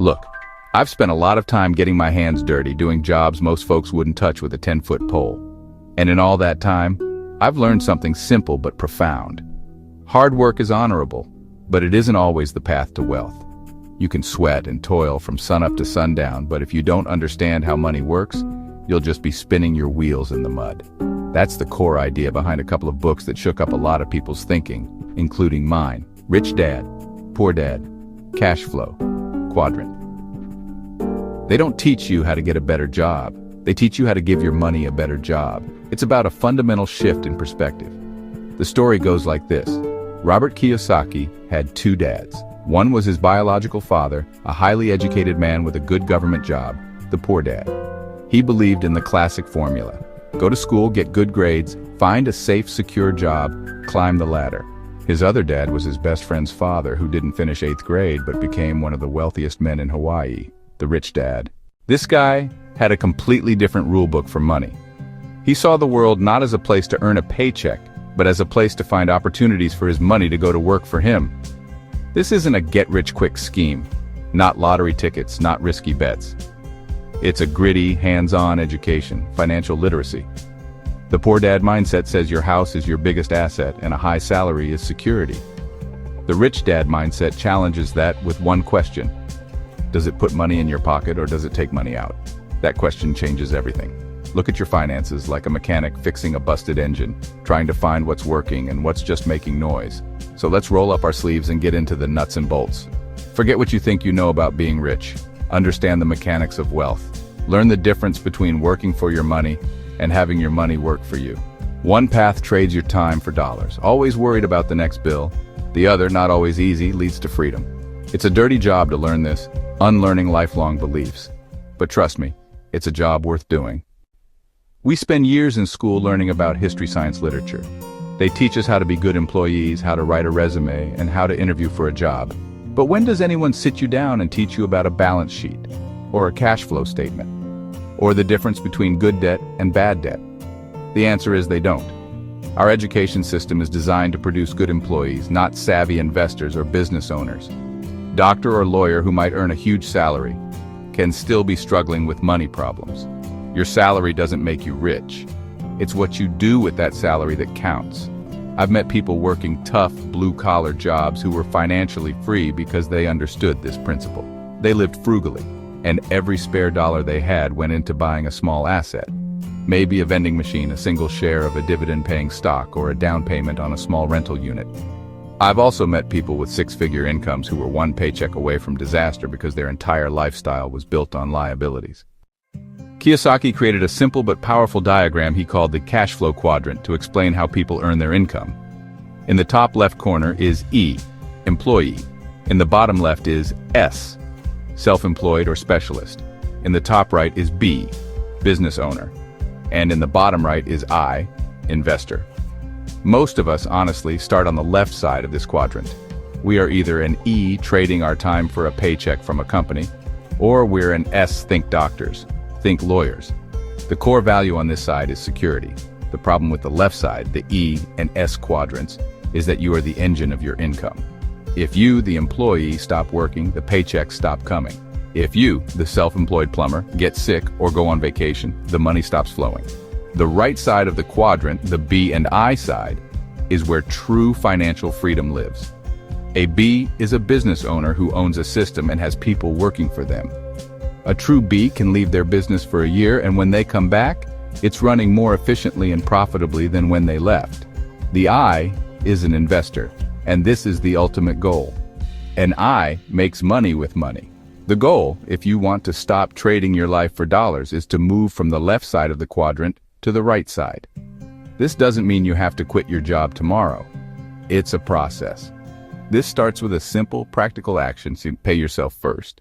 Look, I've spent a lot of time getting my hands dirty doing jobs most folks wouldn't touch with a 10-foot pole. And in all that time, I've learned something simple but profound. Hard work is honorable, but it isn't always the path to wealth. You can sweat and toil from sunup to sundown, but if you don't understand how money works, you'll just be spinning your wheels in the mud. That's the core idea behind a couple of books that shook up a lot of people's thinking, including mine, Rich Dad, Poor Dad, Cash Flow Quadrant. They don't teach you how to get a better job. They teach you how to give your money a better job. It's about a fundamental shift in perspective. The story goes like this. Robert Kiyosaki had two dads. One was his biological father, a highly educated man with a good government job, the poor dad. He believed in the classic formula. Go to school, get good grades, find a safe, secure job, climb the ladder. His other dad was his best friend's father, who didn't finish 8th grade but became one of the wealthiest men in Hawaii, the rich dad. This guy had a completely different rule book for money. He saw the world not as a place to earn a paycheck, but as a place to find opportunities for his money to go to work for him. This isn't a get-rich-quick scheme, not lottery tickets, not risky bets. It's a gritty, hands-on education, financial literacy. The poor dad mindset says your house is your biggest asset and a high salary is security. The rich dad mindset challenges that with one question. Does it put money in your pocket or does it take money out? That question changes everything. Look at your finances like a mechanic fixing a busted engine, trying to find what's working and what's just making noise. So let's roll up our sleeves and get into the nuts and bolts. Forget what you think you know about being rich. Understand the mechanics of wealth. Learn the difference between working for your money and having your money work for you. One path trades your time for dollars, always worried about the next bill. The other, not always easy, leads to freedom. It's a dirty job to learn this, unlearning lifelong beliefs. But trust me, it's a job worth doing. We spend years in school learning about history, science, literature. They teach us how to be good employees, how to write a resume, and how to interview for a job. But when does anyone sit you down and teach you about a balance sheet, or a cash flow statement, or the difference between good debt and bad debt? The answer is they don't. Our education system is designed to produce good employees, not savvy investors or business owners. Doctor or lawyer who might earn a huge salary can still be struggling with money problems. Your salary doesn't make you rich. It's what you do with that salary that counts. I've met people working tough, blue-collar jobs who were financially free because they understood this principle. They lived frugally, and every spare dollar they had went into buying a small asset. Maybe a vending machine, a single share of a dividend-paying stock, or a down payment on a small rental unit. I've also met people with six-figure incomes who were one paycheck away from disaster because their entire lifestyle was built on liabilities. Kiyosaki created a simple but powerful diagram he called the cash flow quadrant to explain how people earn their income. In the top left corner is E, employee. In the bottom left is S, self-employed or specialist. In the top right is B, business owner. And in the bottom right is I, investor. Most of us, honestly, start on the left side of this quadrant. We are either an E, trading our time for a paycheck from a company, or we're an S, think doctors, think lawyers. The core value on this side is security. The problem with the left side, the E and S quadrants, is that you are the engine of your income. If you, the employee, stop working, the paychecks stop coming. If you, the self-employed plumber, get sick or go on vacation, the money stops flowing. The right side of the quadrant, the B and I side, is where true financial freedom lives. A B is a business owner who owns a system and has people working for them. A true B can leave their business for a year, and when they come back, it's running more efficiently and profitably than when they left. The I is an investor, and this is the ultimate goal. An I makes money with money. The goal, if you want to stop trading your life for dollars, is to move from the left side of the quadrant to the right side. This doesn't mean you have to quit your job tomorrow. It's a process. This starts with a simple, practical action to pay yourself first.